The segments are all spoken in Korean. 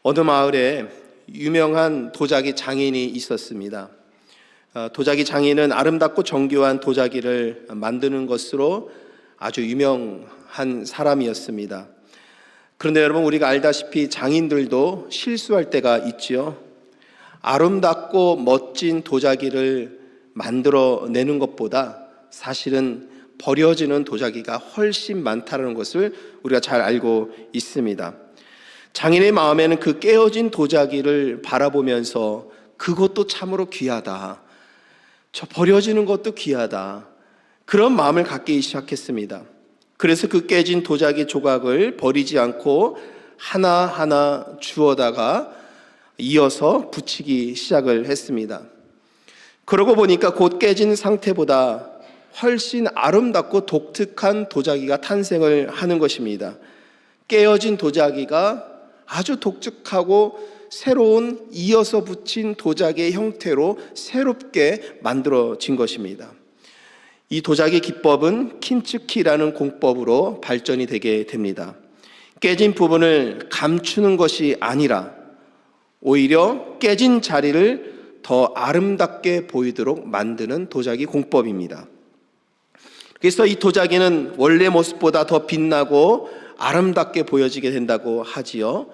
어느 마을에 유명한 도자기 장인이 있었습니다. 도자기 장인은 아름답고 정교한 도자기를 만드는 것으로 아주 유명한 사람이었습니다. 그런데 여러분, 우리가 알다시피 장인들도 실수할 때가 있지요. 아름답고 멋진 도자기를 만들어내는 것보다 사실은 버려지는 도자기가 훨씬 많다는 것을 우리가 잘 알고 있습니다. 장인의 마음에는 그 깨어진 도자기를 바라보면서 그것도 참으로 귀하다, 저 버려지는 것도 귀하다, 그런 마음을 갖기 시작했습니다. 그래서 그 깨진 도자기 조각을 버리지 않고 하나하나 주워다가 이어서 붙이기 시작을 했습니다. 그러고 보니까 곧 깨진 상태보다 훨씬 아름답고 독특한 도자기가 탄생을 하는 것입니다. 깨어진 도자기가 아주 독특하고 새로운 이어서 붙인 도자기의 형태로 새롭게 만들어진 것입니다. 이 도자기 기법은 킨츠키라는 공법으로 발전이 되게 됩니다. 깨진 부분을 감추는 것이 아니라 오히려 깨진 자리를 더 아름답게 보이도록 만드는 도자기 공법입니다. 그래서 이 도자기는 원래 모습보다 더 빛나고 아름답게 보여지게 된다고 하지요.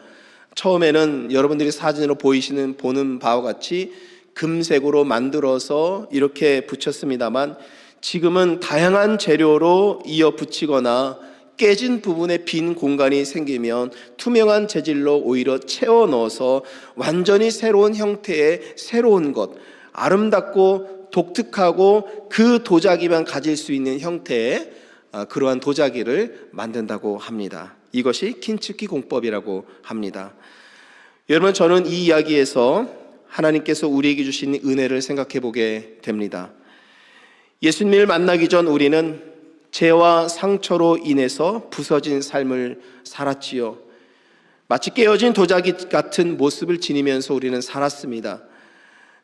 처음에는 여러분들이 사진으로 보는 바와 같이 금색으로 만들어서 이렇게 붙였습니다만, 지금은 다양한 재료로 이어 붙이거나 깨진 부분에 빈 공간이 생기면 투명한 재질로 오히려 채워 넣어서 완전히 새로운 형태의 새로운 것, 아름답고 독특하고 그 도자기만 가질 수 있는 형태의 그러한 도자기를 만든다고 합니다. 이것이 킨츠키 공법이라고 합니다. 여러분, 저는 이 이야기에서 하나님께서 우리에게 주신 은혜를 생각해 보게 됩니다. 예수님을 만나기 전 우리는 죄와 상처로 인해서 부서진 삶을 살았지요. 마치 깨어진 도자기 같은 모습을 지니면서 우리는 살았습니다.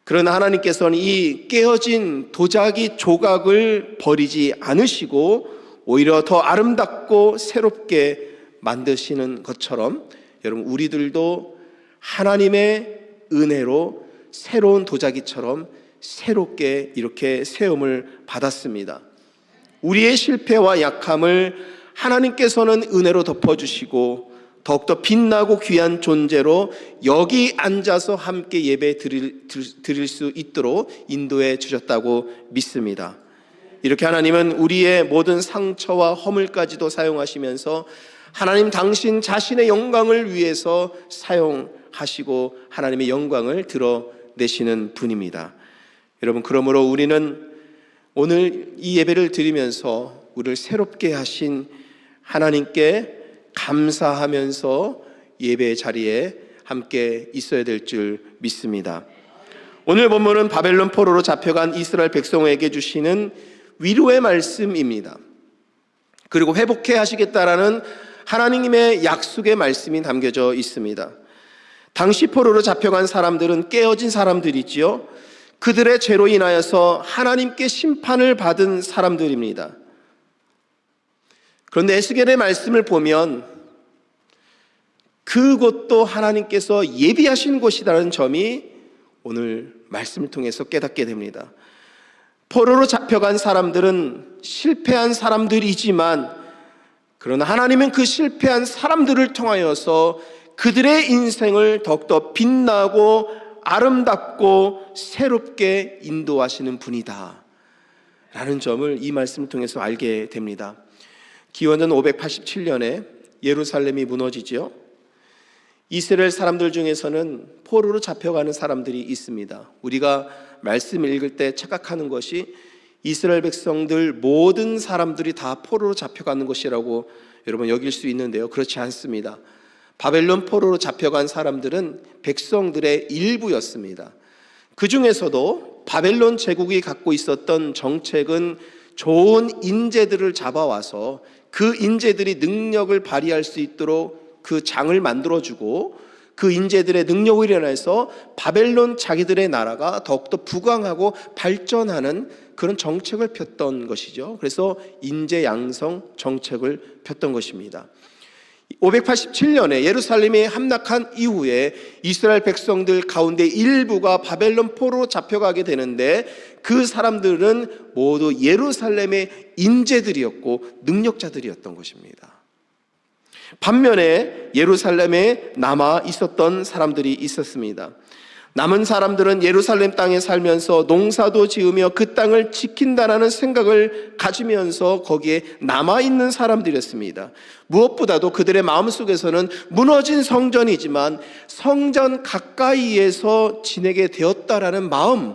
그러나 하나님께서는 이 깨어진 도자기 조각을 버리지 않으시고 오히려 더 아름답고 새롭게 만드시는 것처럼, 여러분, 우리들도 하나님의 은혜로 새로운 도자기처럼 새롭게 이렇게 세움을 받았습니다. 우리의 실패와 약함을 하나님께서는 은혜로 덮어주시고 더욱더 빛나고 귀한 존재로 여기 앉아서 함께 예배 드릴 수 있도록 인도해 주셨다고 믿습니다. 이렇게 하나님은 우리의 모든 상처와 허물까지도 사용하시면서 하나님 당신 자신의 영광을 위해서 사용하시고 하나님의 영광을 드러내시는 분입니다. 여러분, 그러므로 우리는 오늘 이 예배를 드리면서 우리를 새롭게 하신 하나님께 감사하면서 예배 자리에 함께 있어야 될 줄 믿습니다. 오늘 본문은 바벨론 포로로 잡혀간 이스라엘 백성에게 주시는 위로의 말씀입니다. 그리고 회복해 하시겠다라는 하나님의 약속의 말씀이 담겨져 있습니다. 당시 포로로 잡혀간 사람들은 깨어진 사람들이지요. 그들의 죄로 인하여서 하나님께 심판을 받은 사람들입니다. 그런데 에스겔의 말씀을 보면 그곳도 하나님께서 예비하신 곳이라는 점이 오늘 말씀을 통해서 깨닫게 됩니다. 포로로 잡혀간 사람들은 실패한 사람들이지만, 그러나 하나님은 그 실패한 사람들을 통하여서 그들의 인생을 더욱더 빛나고 아름답고 새롭게 인도하시는 분이다 라는 점을 이 말씀을 통해서 알게 됩니다. 기원전 587년에 예루살렘이 무너지죠. 이스라엘 사람들 중에서는 포로로 잡혀가는 사람들이 있습니다. 우리가 말씀을 읽을 때 착각하는 것이 이스라엘 백성들 모든 사람들이 다 포로로 잡혀가는 것이라고 여러분 여길 수 있는데요, 그렇지 않습니다. 바벨론 포로로 잡혀간 사람들은 백성들의 일부였습니다. 그 중에서도 바벨론 제국이 갖고 있었던 정책은 좋은 인재들을 잡아와서 그 인재들이 능력을 발휘할 수 있도록 그 장을 만들어주고 그 인재들의 능력을 인해서 바벨론 자기들의 나라가 더욱더 부강하고 발전하는 그런 정책을 폈던 것이죠. 그래서 인재 양성 정책을 폈던 것입니다. 587년에 예루살렘에 함락한 이후에 이스라엘 백성들 가운데 일부가 바벨론 포로로 잡혀가게 되는데, 그 사람들은 모두 예루살렘의 인재들이었고 능력자들이었던 것입니다. 반면에 예루살렘에 남아 있었던 사람들이 있었습니다. 남은 사람들은 예루살렘 땅에 살면서 농사도 지으며 그 땅을 지킨다라는 생각을 가지면서 거기에 남아있는 사람들이었습니다. 무엇보다도 그들의 마음속에서는 무너진 성전이지만 성전 가까이에서 지내게 되었다라는 마음,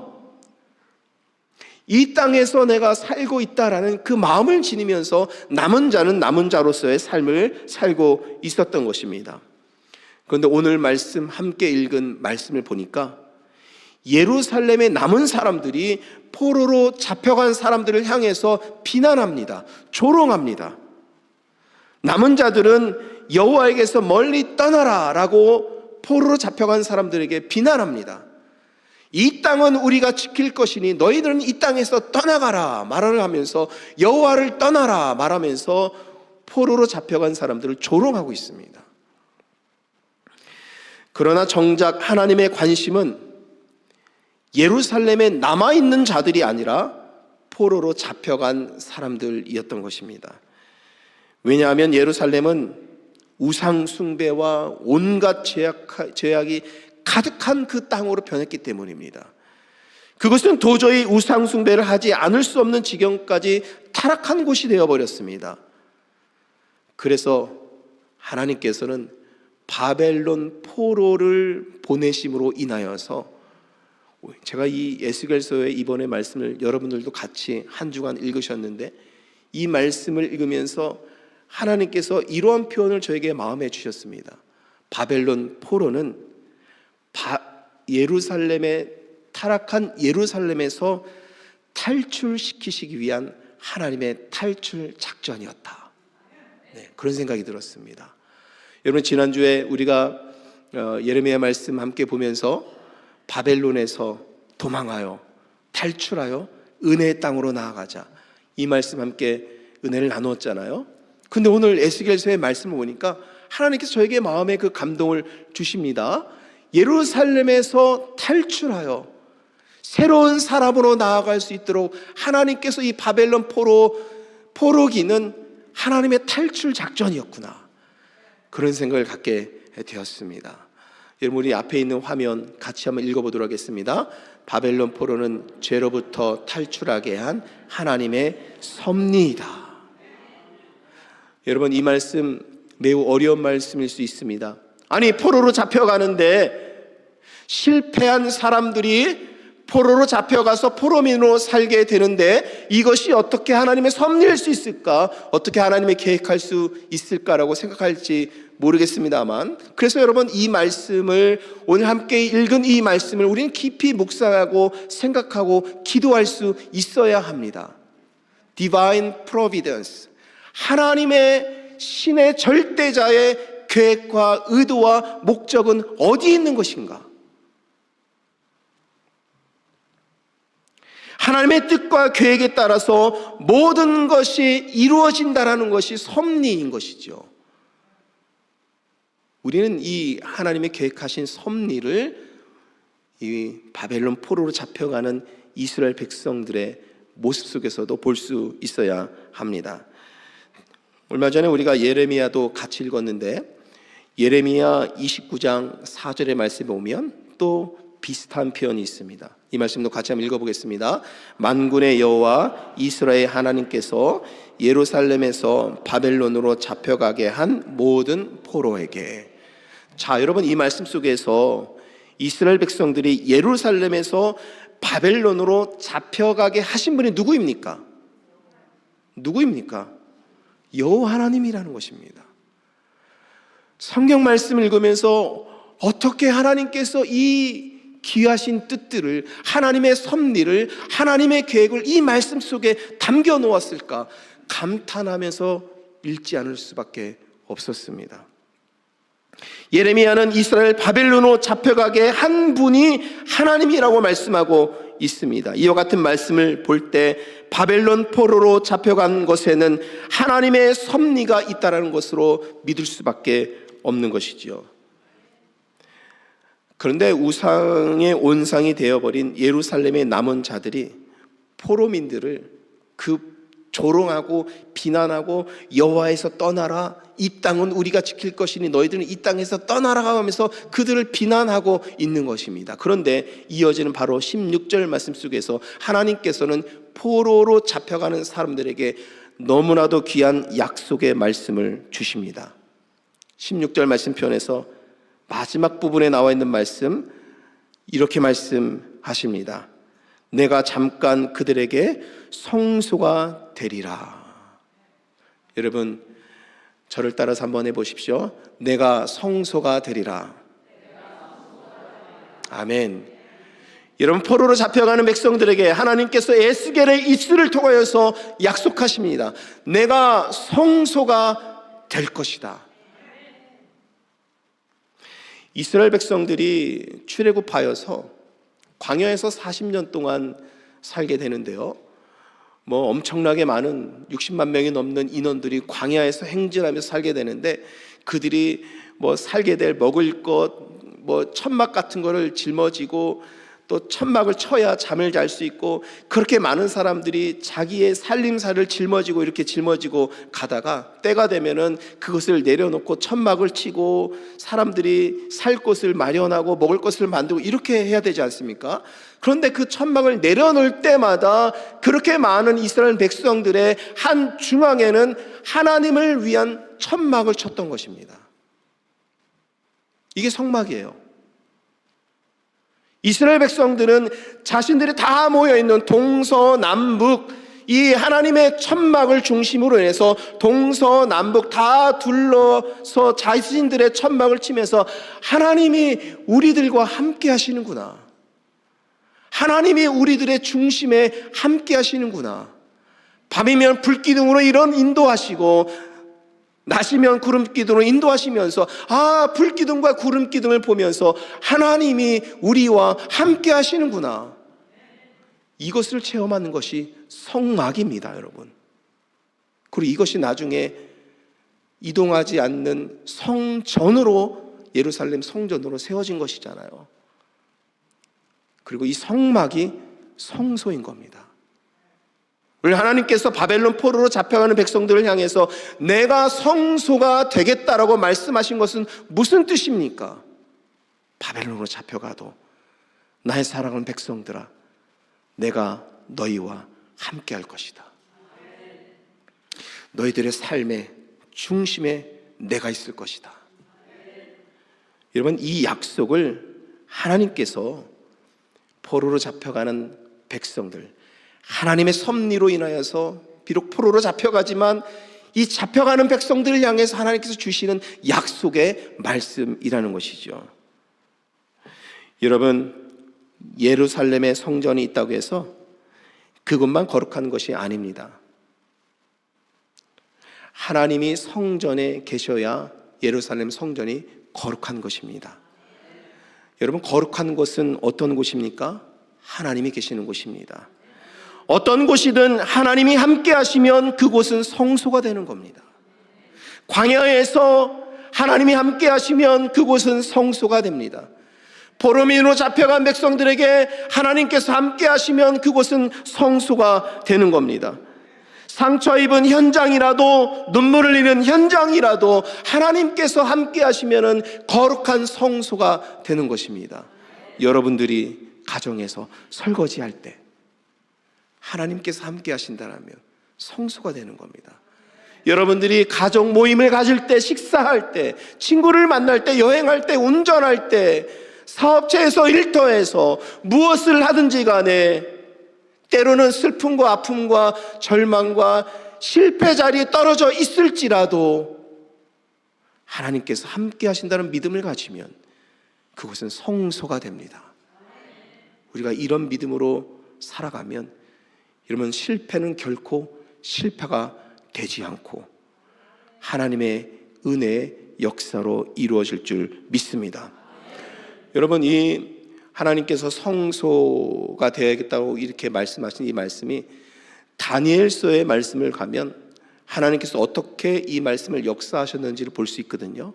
이 땅에서 내가 살고 있다라는 그 마음을 지니면서 남은 자는 남은 자로서의 삶을 살고 있었던 것입니다. 그런데 오늘 말씀, 함께 읽은 말씀을 보니까 예루살렘에 남은 사람들이 포로로 잡혀간 사람들을 향해서 비난합니다. 조롱합니다. 남은 자들은 여호와에게서 멀리 떠나라 라고 포로로 잡혀간 사람들에게 비난합니다. 이 땅은 우리가 지킬 것이니 너희들은 이 땅에서 떠나가라 말을 하면서, 여호와를 떠나라 말하면서 포로로 잡혀간 사람들을 조롱하고 있습니다. 그러나 정작 하나님의 관심은 예루살렘에 남아있는 자들이 아니라 포로로 잡혀간 사람들이었던 것입니다. 왜냐하면 예루살렘은 우상 숭배와 온갖 죄악이 가득한 그 땅으로 변했기 때문입니다. 그것은 도저히 우상 숭배를 하지 않을 수 없는 지경까지 타락한 곳이 되어버렸습니다. 그래서 하나님께서는 바벨론 포로를 보내심으로 인하여서, 제가 이 에스겔서의 이번에 말씀을 여러분들도 같이 한 주간 읽으셨는데, 이 말씀을 읽으면서 하나님께서 이러한 표현을 저에게 마음에 주셨습니다. 바벨론 포로는 예루살렘에, 타락한 예루살렘에서 탈출시키시기 위한 하나님의 탈출 작전이었다. 네, 그런 생각이 들었습니다. 여러분, 지난주에 우리가 예레미야 말씀 함께 보면서 바벨론에서 도망하여 탈출하여 은혜의 땅으로 나아가자, 이 말씀 함께 은혜를 나누었잖아요. 근데 오늘 에스겔서의 말씀을 보니까 하나님께서 저에게 마음에 그 감동을 주십니다. 예루살렘에서 탈출하여 새로운 사람으로 나아갈 수 있도록 하나님께서 이 바벨론 포로기는 하나님의 탈출 작전이었구나, 그런 생각을 갖게 되었습니다. 여러분, 우리 앞에 있는 화면 같이 한번 읽어보도록 하겠습니다. 바벨론 포로는 죄로부터 탈출하게 한 하나님의 섭리이다. 여러분, 이 말씀 매우 어려운 말씀일 수 있습니다. 아니, 포로로 잡혀가는데 실패한 사람들이 포로로 잡혀가서 포로민으로 살게 되는데 이것이 어떻게 하나님의 섭리일 수 있을까? 어떻게 하나님의 계획할 수 있을까라고 생각할지 모르겠습니다만, 그래서 여러분, 이 말씀을, 오늘 함께 읽은 이 말씀을 우리는 깊이 묵상하고 생각하고 기도할 수 있어야 합니다. Divine Providence, 하나님의 신의 절대자의 계획과 의도와 목적은 어디에 있는 것인가? 하나님의 뜻과 계획에 따라서 모든 것이 이루어진다는 것이 섭리인 것이죠. 우리는 이 하나님의 계획하신 섭리를 이 바벨론 포로로 잡혀가는 이스라엘 백성들의 모습 속에서도 볼 수 있어야 합니다. 얼마 전에 우리가 예레미야도 같이 읽었는데, 예레미야 29장 4절의 말씀에 보면 또 비슷한 표현이 있습니다. 이 말씀도 같이 한번 읽어보겠습니다. 만군의 여호와 이스라엘 하나님께서 예루살렘에서 바벨론으로 잡혀가게 한 모든 포로에게. 자, 여러분, 이 말씀 속에서 이스라엘 백성들이 예루살렘에서 바벨론으로 잡혀가게 하신 분이 누구입니까? 누구입니까? 여호와 하나님이라는 것입니다. 성경 말씀을 읽으면서 어떻게 하나님께서 이 귀하신 뜻들을, 하나님의 섭리를, 하나님의 계획을 이 말씀 속에 담겨 놓았을까 감탄하면서 읽지 않을 수밖에 없었습니다. 예레미야는 이스라엘 바벨론으로 잡혀가게 한 분이 하나님이라고 말씀하고 있습니다. 이와 같은 말씀을 볼 때 바벨론 포로로 잡혀간 것에는 하나님의 섭리가 있다는 것으로 믿을 수밖에 없는 것이지요. 그런데 우상의 온상이 되어버린 예루살렘의 남은 자들이 포로민들을 조롱하고 비난하고 여호와에서 떠나라, 이 땅은 우리가 지킬 것이니 너희들은 이 땅에서 떠나라 하면서 그들을 비난하고 있는 것입니다. 그런데 이어지는 바로 16절 말씀 속에서 하나님께서는 포로로 잡혀가는 사람들에게 너무나도 귀한 약속의 말씀을 주십니다. 16절 말씀 편에서 마지막 부분에 나와 있는 말씀, 이렇게 말씀하십니다. 내가 잠깐 그들에게 성소가 되리라. 여러분, 저를 따라서 한번 해보십시오. 내가 성소가 되리라. 아멘. 여러분, 포로로 잡혀가는 백성들에게 하나님께서 에스겔의 입술을 통하여서 약속하십니다. 내가 성소가 될 것이다. 이스라엘 백성들이 출애굽하여서 광야에서 40년 동안 살게 되는데요, 엄청나게 많은 60만 명이 넘는 인원들이 광야에서 행진하면서 살게 되는데, 그들이 살게 될 먹을 것, 천막 같은 거를 짊어지고 또 천막을 쳐야 잠을 잘 수 있고, 그렇게 많은 사람들이 자기의 살림살을 짊어지고 이렇게 짊어지고 가다가 때가 되면은 그것을 내려놓고 천막을 치고 사람들이 살 곳을 마련하고 먹을 것을 만들고 이렇게 해야 되지 않습니까? 그런데 그 천막을 내려놓을 때마다 그렇게 많은 이스라엘 백성들의 한 중앙에는 하나님을 위한 천막을 쳤던 것입니다. 이게 성막이에요. 이스라엘 백성들은 자신들이 다 모여있는 동서남북 이 하나님의 천막을 중심으로 해서 동서남북 다 둘러서 자신들의 천막을 치면서 하나님이 우리들과 함께 하시는구나, 하나님이 우리들의 중심에 함께 하시는구나, 밤이면 불기둥으로 이런 인도하시고 낮이면 구름기둥으로 인도하시면서 불기둥과 구름기둥을 보면서 하나님이 우리와 함께 하시는구나, 이것을 체험하는 것이 성막입니다, 여러분. 그리고 이것이 나중에 이동하지 않는 성전으로, 예루살렘 성전으로 세워진 것이잖아요. 그리고 이 성막이 성소인 겁니다. 우리 하나님께서 바벨론 포로로 잡혀가는 백성들을 향해서 내가 성소가 되겠다라고 말씀하신 것은 무슨 뜻입니까? 바벨론으로 잡혀가도 나의 사랑하는 백성들아, 내가 너희와 함께 할 것이다. 너희들의 삶의 중심에 내가 있을 것이다. 여러분, 이 약속을 하나님께서 포로로 잡혀가는 백성들, 하나님의 섭리로 인하여서 비록 포로로 잡혀가지만 이 잡혀가는 백성들을 향해서 하나님께서 주시는 약속의 말씀이라는 것이죠. 여러분, 예루살렘에 성전이 있다고 해서 그것만 거룩한 것이 아닙니다. 하나님이 성전에 계셔야 예루살렘 성전이 거룩한 것입니다. 여러분, 거룩한 곳은 어떤 곳입니까? 하나님이 계시는 곳입니다. 어떤 곳이든 하나님이 함께 하시면 그곳은 성소가 되는 겁니다. 광야에서 하나님이 함께 하시면 그곳은 성소가 됩니다. 포로민으로 잡혀간 백성들에게 하나님께서 함께 하시면 그곳은 성소가 되는 겁니다. 상처 입은 현장이라도, 눈물을 흘리는 현장이라도 하나님께서 함께 하시면 거룩한 성소가 되는 것입니다. 여러분들이 가정에서 설거지할 때 하나님께서 함께 하신다면 성소가 되는 겁니다. 여러분들이 가족 모임을 가질 때, 식사할 때, 친구를 만날 때, 여행할 때, 운전할 때, 사업체에서, 일터에서 무엇을 하든지 간에 때로는 슬픔과 아픔과 절망과 실패 자리에 떨어져 있을지라도 하나님께서 함께 하신다는 믿음을 가지면 그것은 성소가 됩니다. 우리가 이런 믿음으로 살아가면 여러분, 실패는 결코 실패가 되지 않고 하나님의 은혜의 역사로 이루어질 줄 믿습니다. 여러분, 이 하나님께서 성소가 되어야겠다고 이렇게 말씀하신 이 말씀이 다니엘서의 말씀을 가면 하나님께서 어떻게 이 말씀을 역사하셨는지를 볼 수 있거든요.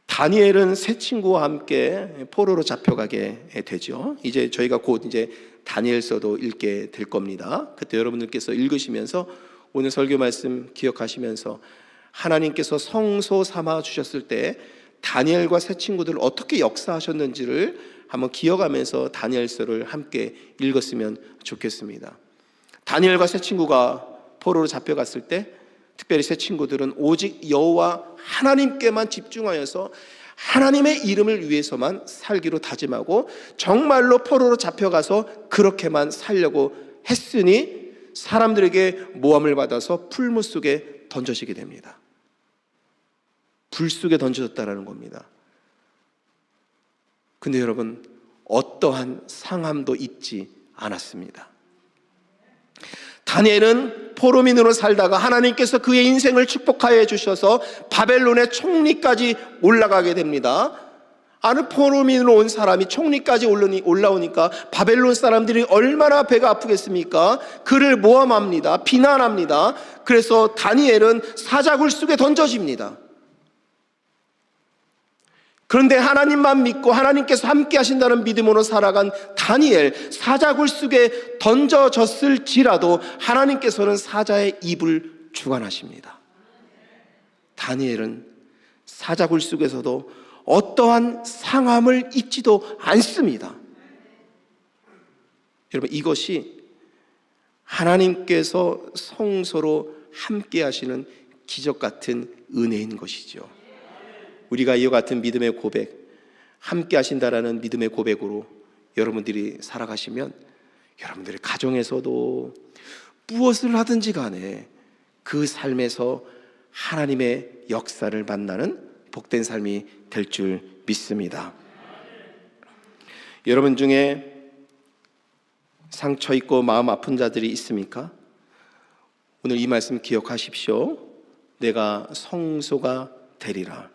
다니엘은 세 친구와 함께 포로로 잡혀가게 되죠. 이제 저희가 곧 이제 다니엘서도 읽게 될 겁니다. 그때 여러분들께서 읽으시면서 오늘 설교 말씀 기억하시면서 하나님께서 성소 삼아 주셨을 때 다니엘과 세 친구들을 어떻게 역사하셨는지를 한번 기억하면서 다니엘서를 함께 읽었으면 좋겠습니다. 다니엘과 세 친구가 포로로 잡혀갔을 때 특별히 세 친구들은 오직 여호와 하나님께만 집중하여서 하나님의 이름을 위해서만 살기로 다짐하고 정말로 포로로 잡혀가서 그렇게만 살려고 했으니 사람들에게 모함을 받아서 풀무 속에 던져지게 됩니다. 불 속에 던져졌다라는 겁니다. 근데 여러분, 어떠한 상함도 입지 않았습니다. 다니엘은 포로민으로 살다가 하나님께서 그의 인생을 축복하여 주셔서 바벨론의 총리까지 올라가게 됩니다. 아는 포로민으로 온 사람이 총리까지 올라오니까 바벨론 사람들이 얼마나 배가 아프겠습니까? 그를 모함합니다. 비난합니다. 그래서 다니엘은 사자굴 속에 던져집니다. 그런데 하나님만 믿고 하나님께서 함께 하신다는 믿음으로 살아간 다니엘, 사자굴 속에 던져졌을지라도 하나님께서는 사자의 입을 주관하십니다. 다니엘은 사자굴 속에서도 어떠한 상함을 입지도 않습니다. 여러분, 이것이 하나님께서 성소로 함께 하시는 기적 같은 은혜인 것이죠. 우리가 이와 같은 믿음의 고백, 함께 하신다라는 믿음의 고백으로 여러분들이 살아가시면 여러분들의 가정에서도 무엇을 하든지 간에 그 삶에서 하나님의 역사를 만나는 복된 삶이 될 줄 믿습니다. 여러분 중에 상처 있고 마음 아픈 자들이 있습니까? 오늘 이 말씀 기억하십시오. 내가 성소가 되리라.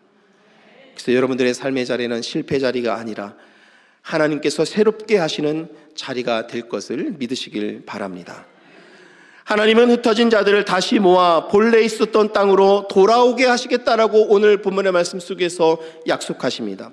그래서 여러분들의 삶의 자리는 실패 자리가 아니라 하나님께서 새롭게 하시는 자리가 될 것을 믿으시길 바랍니다. 하나님은 흩어진 자들을 다시 모아 본래 있었던 땅으로 돌아오게 하시겠다라고 오늘 본문의 말씀 속에서 약속하십니다.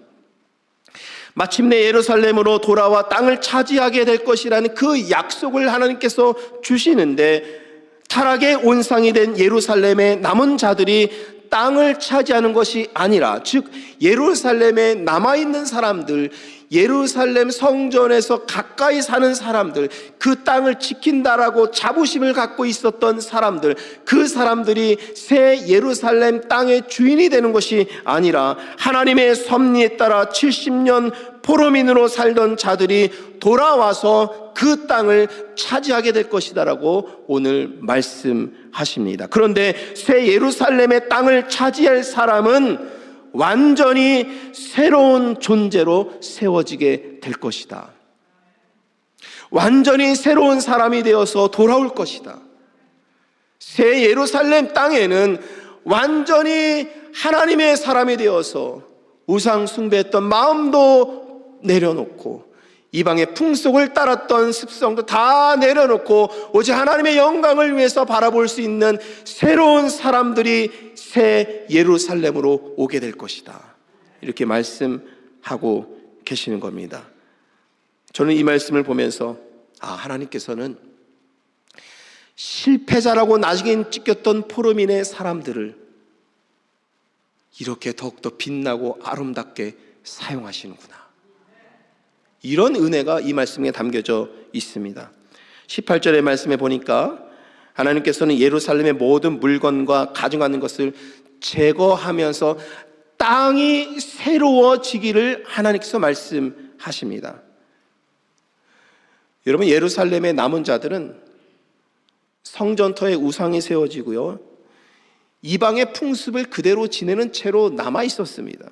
마침내 예루살렘으로 돌아와 땅을 차지하게 될 것이라는 그 약속을 하나님께서 주시는데, 타락의 온상이 된 예루살렘의 남은 자들이 땅을 차지하는 것이 아니라, 즉 예루살렘에 남아있는 사람들, 예루살렘 성전에서 가까이 사는 사람들, 그 땅을 지킨다라고 자부심을 갖고 있었던 사람들, 그 사람들이 새 예루살렘 땅의 주인이 되는 것이 아니라 하나님의 섭리에 따라 70년 포로민으로 살던 자들이 돌아와서 그 땅을 차지하게 될 것이다라고 오늘 말씀하십니다. 그런데 새 예루살렘의 땅을 차지할 사람은 완전히 새로운 존재로 세워지게 될 것이다. 완전히 새로운 사람이 되어서 돌아올 것이다. 새 예루살렘 땅에는 완전히 하나님의 사람이 되어서 우상 숭배했던 마음도 내려놓고 이방의 풍속을 따랐던 습성도 다 내려놓고 오직 하나님의 영광을 위해서 바라볼 수 있는 새로운 사람들이 새 예루살렘으로 오게 될 것이다. 이렇게 말씀하고 계시는 겁니다. 저는 이 말씀을 보면서 하나님께서는 실패자라고 나중에 찍혔던 포로민의 사람들을 이렇게 더욱더 빛나고 아름답게 사용하시는구나. 이런 은혜가 이 말씀에 담겨져 있습니다. 18절의 말씀에 보니까 하나님께서는 예루살렘의 모든 물건과 가져가는 것을 제거하면서 땅이 새로워지기를 하나님께서 말씀하십니다. 여러분, 예루살렘의 남은 자들은 성전터에 우상이 세워지고요, 이방의 풍습을 그대로 지내는 채로 남아 있었습니다.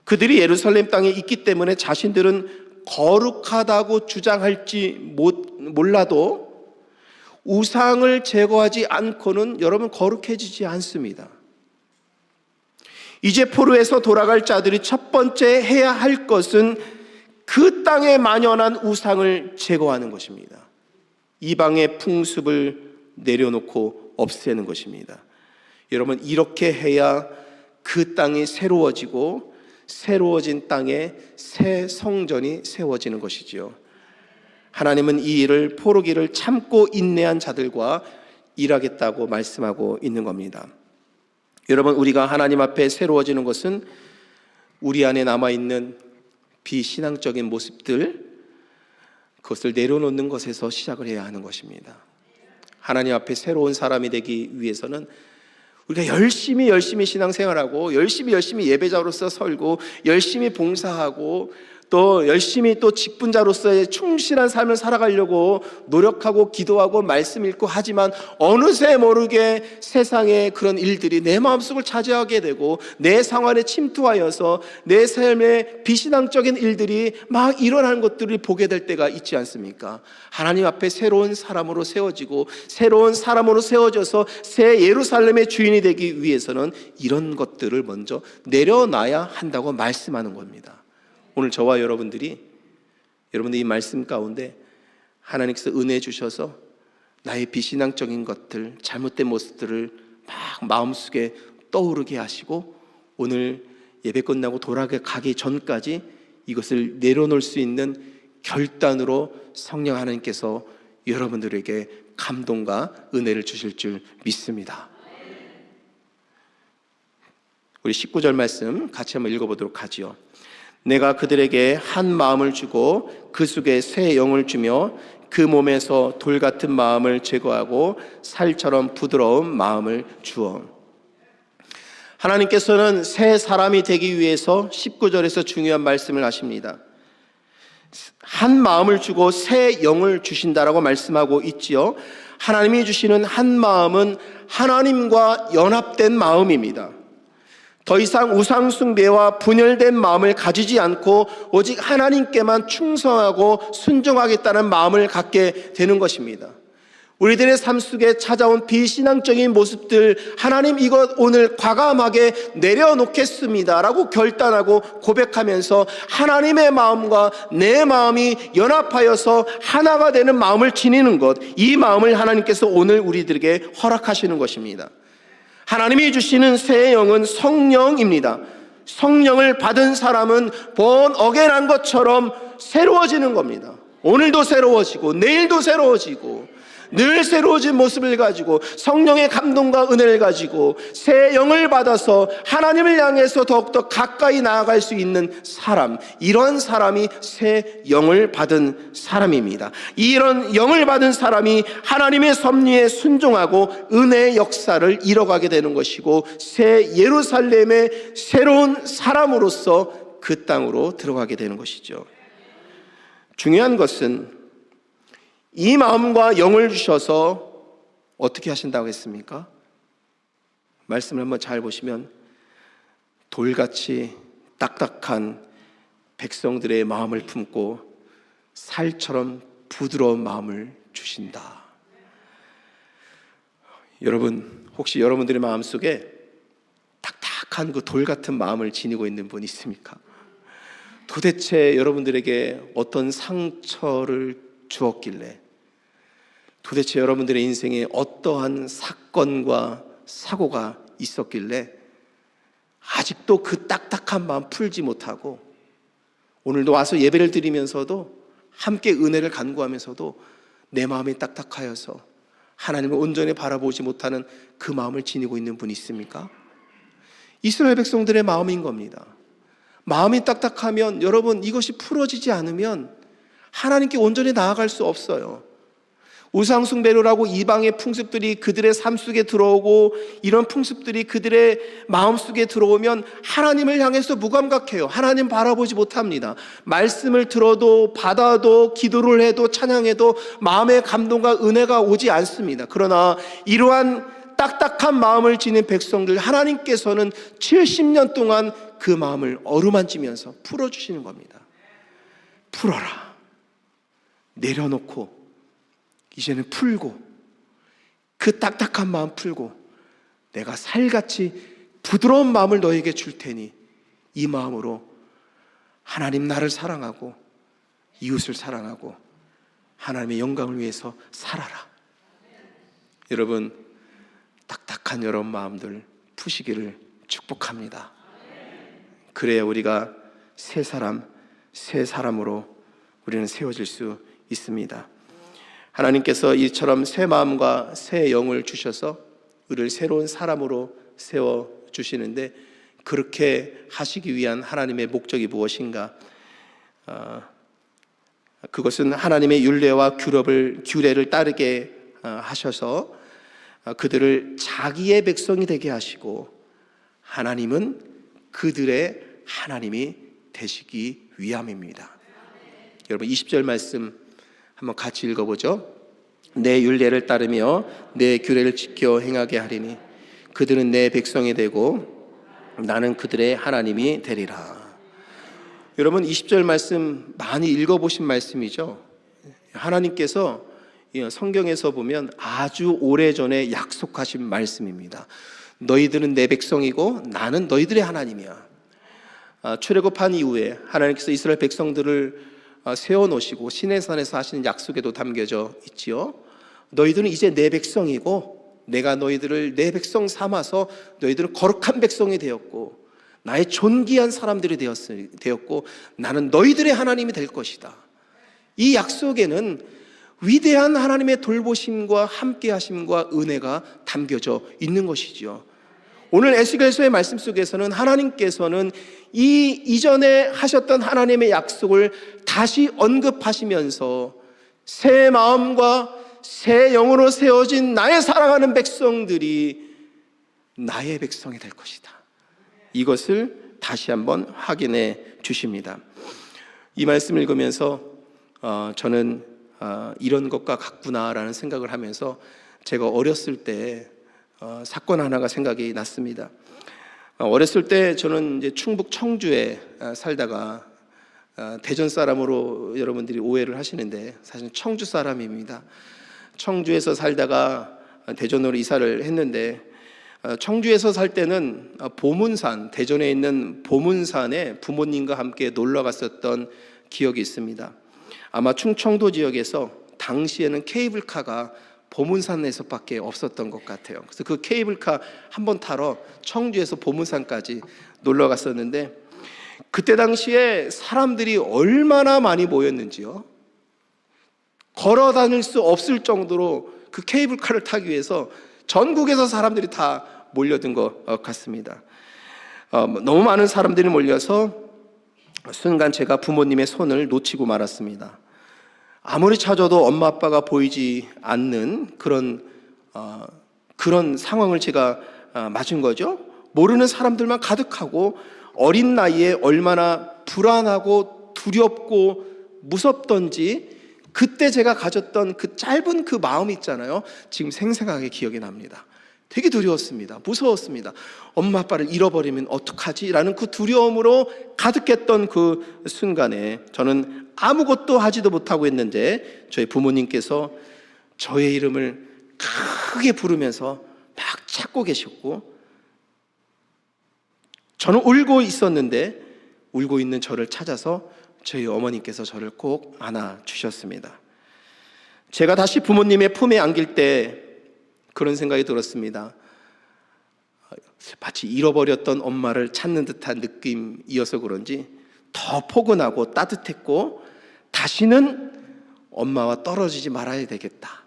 그들이 예루살렘 땅에 있기 때문에 자신들은 거룩하다고 주장할지 몰라도 우상을 제거하지 않고는 여러분 거룩해지지 않습니다. 이제 포로에서 돌아갈 자들이 첫 번째 해야 할 것은 그 땅에 만연한 우상을 제거하는 것입니다. 이방의 풍습을 내려놓고 없애는 것입니다. 여러분, 이렇게 해야 그 땅이 새로워지고 새로워진 땅에 새 성전이 세워지는 것이지요. 하나님은 이 일을 포로기를 참고 인내한 자들과 일하겠다고 말씀하고 있는 겁니다. 여러분, 우리가 하나님 앞에 새로워지는 것은 우리 안에 남아있는 비신앙적인 모습들, 그것을 내려놓는 것에서 시작을 해야 하는 것입니다. 하나님 앞에 새로운 사람이 되기 위해서는 우리가 열심히 신앙생활하고 열심히 예배자로서 설고 열심히 봉사하고 또 열심히 또 직분자로서의 충실한 삶을 살아가려고 노력하고 기도하고 말씀 읽고 하지만 어느새 모르게 세상의 그런 일들이 내 마음속을 차지하게 되고 내 생활에 침투하여서 내 삶의 비신앙적인 일들이 막 일어나는 것들을 보게 될 때가 있지 않습니까? 하나님 앞에 새로운 사람으로 세워지고 새로운 사람으로 세워져서 새 예루살렘의 주인이 되기 위해서는 이런 것들을 먼저 내려놔야 한다고 말씀하는 겁니다. 오늘 저와 여러분들이 이 말씀 가운데 하나님께서 은혜 주셔서 나의 비신앙적인 것들, 잘못된 모습들을 막 마음속에 떠오르게 하시고 오늘 예배 끝나고 돌아가기 전까지 이것을 내려놓을 수 있는 결단으로 성령 하나님께서 여러분들에게 감동과 은혜를 주실 줄 믿습니다. 우리 19절 말씀 같이 한번 읽어보도록 하지요. 내가 그들에게 한 마음을 주고 그 속에 새 영을 주며 그 몸에서 돌 같은 마음을 제거하고 살처럼 부드러운 마음을 주어. 하나님께서는 새 사람이 되기 위해서 19절에서 중요한 말씀을 하십니다. 한 마음을 주고 새 영을 주신다라고 말씀하고 있지요. 하나님이 주시는 한 마음은 하나님과 연합된 마음입니다. 더 이상 우상 숭배와 분열된 마음을 가지지 않고 오직 하나님께만 충성하고 순종하겠다는 마음을 갖게 되는 것입니다. 우리들의 삶 속에 찾아온 비신앙적인 모습들, 하나님 이것 오늘 과감하게 내려놓겠습니다 라고 결단하고 고백하면서 하나님의 마음과 내 마음이 연합하여서 하나가 되는 마음을 지니는 것, 이 마음을 하나님께서 오늘 우리들에게 허락하시는 것입니다. 하나님이 주시는 새 영은 성령입니다. 성령을 받은 사람은 born again 한 것처럼 새로워지는 겁니다. 오늘도 새로워지고 내일도 새로워지고 늘 새로워진 모습을 가지고 성령의 감동과 은혜를 가지고 새 영을 받아서 하나님을 향해서 더욱더 가까이 나아갈 수 있는 사람, 이런 사람이 새 영을 받은 사람입니다. 이런 영을 받은 사람이 하나님의 섭리에 순종하고 은혜의 역사를 이뤄가게 되는 것이고 새 예루살렘의 새로운 사람으로서 그 땅으로 들어가게 되는 것이죠. 중요한 것은 이 마음과 영을 주셔서 어떻게 하신다고 했습니까? 말씀을 한번 잘 보시면 돌같이 딱딱한 백성들의 마음을 품고 살처럼 부드러운 마음을 주신다. 여러분, 혹시 여러분들의 마음속에 딱딱한 그 돌 같은 마음을 지니고 있는 분 있습니까? 도대체 여러분들에게 어떤 상처를 주었길래, 도대체 여러분들의 인생에 어떠한 사건과 사고가 있었길래 아직도 그 딱딱한 마음 풀지 못하고 오늘도 와서 예배를 드리면서도 함께 은혜를 간구하면서도 내 마음이 딱딱하여서 하나님을 온전히 바라보지 못하는 그 마음을 지니고 있는 분이 있습니까? 이스라엘 백성들의 마음인 겁니다. 마음이 딱딱하면 여러분, 이것이 풀어지지 않으면 하나님께 온전히 나아갈 수 없어요. 우상 숭배로라고 이방의 풍습들이 그들의 삶 속에 들어오고 이런 풍습들이 그들의 마음 속에 들어오면 하나님을 향해서 무감각해요. 하나님 바라보지 못합니다. 말씀을 들어도 받아도 기도를 해도 찬양해도 마음의 감동과 은혜가 오지 않습니다. 그러나 이러한 딱딱한 마음을 지닌 백성들, 하나님께서는 70년 동안 그 마음을 어루만지면서 풀어주시는 겁니다. 풀어라. 내려놓고 이제는 풀고 그 딱딱한 마음 풀고 내가 살같이 부드러운 마음을 너에게 줄 테니 이 마음으로 하나님 나를 사랑하고 이웃을 사랑하고 하나님의 영광을 위해서 살아라. 여러분, 딱딱한 여러분 마음들 푸시기를 축복합니다. 그래야 우리가 새 사람으로 우리는 세워질 수 있습니다. 하나님께서 이처럼 새 마음과 새 영을 주셔서 우리를 새로운 사람으로 세워주시는데, 그렇게 하시기 위한 하나님의 목적이 무엇인가? 그것은 하나님의 율례와 규례를 따르게 하셔서 그들을 자기의 백성이 되게 하시고, 하나님은 그들의 하나님이 되시기 위함입니다. 여러분, 20절 말씀 한번 같이 읽어보죠. 내 율례를 따르며 내 규례를 지켜 행하게 하리니 그들은 내 백성이 되고 나는 그들의 하나님이 되리라. 여러분, 20절 말씀 많이 읽어보신 말씀이죠. 하나님께서 성경에서 보면 아주 오래전에 약속하신 말씀입니다. 너희들은 내 백성이고 나는 너희들의 하나님이야. 출애굽한 이후에 하나님께서 이스라엘 백성들을 세워놓으시고 시내산에서 하시는 약속에도 담겨져 있지요. 너희들은 이제 내 백성이고 내가 너희들을 내 백성 삼아서 너희들은 거룩한 백성이 되었고 나의 존귀한 사람들이 되었고 나는 너희들의 하나님이 될 것이다. 이 약속에는 위대한 하나님의 돌보심과 함께하심과 은혜가 담겨져 있는 것이지요. 오늘 에스겔서의 말씀 속에서는 하나님께서는 이전에 하셨던 하나님의 약속을 다시 언급하시면서 새 마음과 새 영으로 세워진 나의 사랑하는 백성들이 나의 백성이 될 것이다. 이것을 다시 한번 확인해 주십니다. 이 말씀을 읽으면서 저는 이런 것과 같구나라는 생각을 하면서 제가 어렸을 때 사건 하나가 생각이 났습니다. 어렸을 때 저는 이제 충북 청주에 살다가 대전 사람으로 여러분들이 오해를 하시는데 사실 청주 사람입니다. 청주에서 살다가 대전으로 이사를 했는데 청주에서 살 때는 보문산, 대전에 있는 보문산에 부모님과 함께 놀러 갔었던 기억이 있습니다. 아마 충청도 지역에서 당시에는 케이블카가 보문산에서밖에 없었던 것 같아요. 그래서 그 케이블카 한번 타러 청주에서 보문산까지 놀러 갔었는데 그때 당시에 사람들이 얼마나 많이 모였는지요. 걸어 다닐 수 없을 정도로 그 케이블카를 타기 위해서 전국에서 사람들이 다 몰려든 것 같습니다. 너무 많은 사람들이 몰려서 순간 제가 부모님의 손을 놓치고 말았습니다. 아무리 찾아도 엄마 아빠가 보이지 않는 그런 상황을 제가 맞은 거죠. 모르는 사람들만 가득하고 어린 나이에 얼마나 불안하고 두렵고 무섭던지 그때 제가 가졌던 그 짧은 그 마음 있잖아요. 지금 생생하게 기억이 납니다. 되게 두려웠습니다. 무서웠습니다. 엄마 아빠를 잃어버리면 어떡하지? 라는 그 두려움으로 가득했던 그 순간에 저는 아무것도 하지도 못하고 있는데 저희 부모님께서 저의 이름을 크게 부르면서 막 찾고 계셨고 저는 울고 있었는데 울고 있는 저를 찾아서 저희 어머니께서 저를 꼭 안아주셨습니다. 제가 다시 부모님의 품에 안길 때 그런 생각이 들었습니다. 마치 잃어버렸던 엄마를 찾는 듯한 느낌이어서 그런지 더 포근하고 따뜻했고 다시는 엄마와 떨어지지 말아야 되겠다.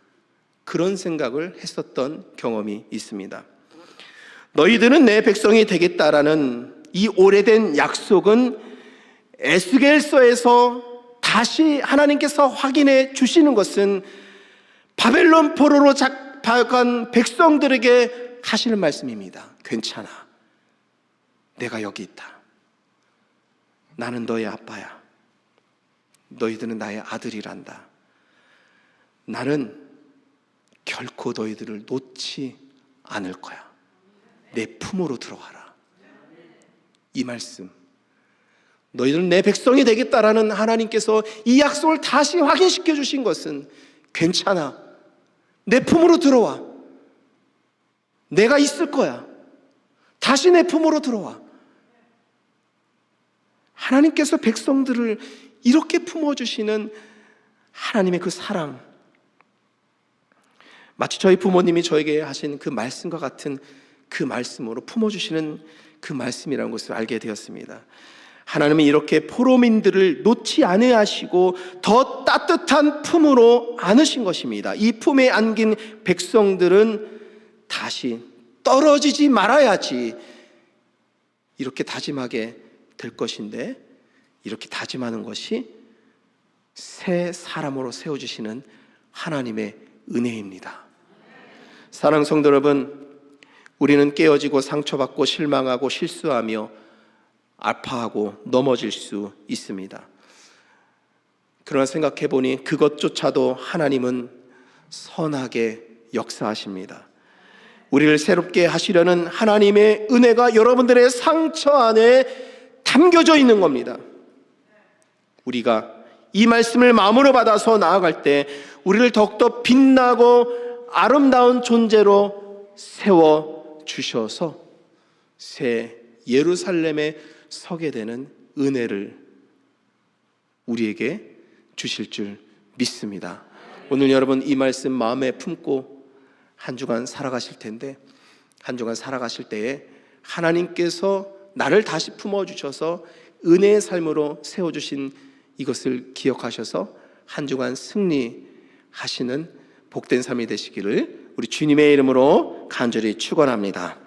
그런 생각을 했었던 경험이 있습니다. 너희들은 내 백성이 되겠다라는 이 오래된 약속은 에스겔서에서 다시 하나님께서 확인해 주시는 것은 바벨론 포로로 잡혀간 백성들에게 하시는 말씀입니다. 괜찮아. 내가 여기 있다. 나는 너의 아빠야. 너희들은 나의 아들이란다. 나는 결코 너희들을 놓지 않을 거야. 내 품으로 들어와라. 이 말씀. 너희들은 내 백성이 되겠다라는 하나님께서 이 약속을 다시 확인시켜 주신 것은 괜찮아. 내 품으로 들어와. 내가 있을 거야. 다시 내 품으로 들어와. 하나님께서 백성들을 이렇게 품어주시는 하나님의 그 사랑, 마치 저희 부모님이 저에게 하신 그 말씀과 같은 그 말씀으로 품어주시는 그 말씀이라는 것을 알게 되었습니다. 하나님은 이렇게 포로민들을 놓지 않으시고 더 따뜻한 품으로 안으신 것입니다. 이 품에 안긴 백성들은 다시 떨어지지 말아야지 이렇게 다짐하게 될 것인데, 이렇게 다짐하는 것이 새 사람으로 세워주시는 하나님의 은혜입니다. 사랑하는 성도 여러분, 우리는 깨어지고 상처받고 실망하고 실수하며 아파하고 넘어질 수 있습니다. 그러나 생각해 보니 그것조차도 하나님은 선하게 역사하십니다. 우리를 새롭게 하시려는 하나님의 은혜가 여러분들의 상처 안에 담겨져 있는 겁니다. 우리가 이 말씀을 마음으로 받아서 나아갈 때 우리를 더욱더 빛나고 아름다운 존재로 세워주셔서 새 예루살렘에 서게 되는 은혜를 우리에게 주실 줄 믿습니다. 오늘 여러분 이 말씀 마음에 품고 한 주간 살아가실 텐데, 한 주간 살아가실 때에 하나님께서 나를 다시 품어주셔서 은혜의 삶으로 세워주신 이것을 기억하셔서 한 주간 승리하시는 복된 삶이 되시기를 우리 주님의 이름으로 간절히 축원합니다.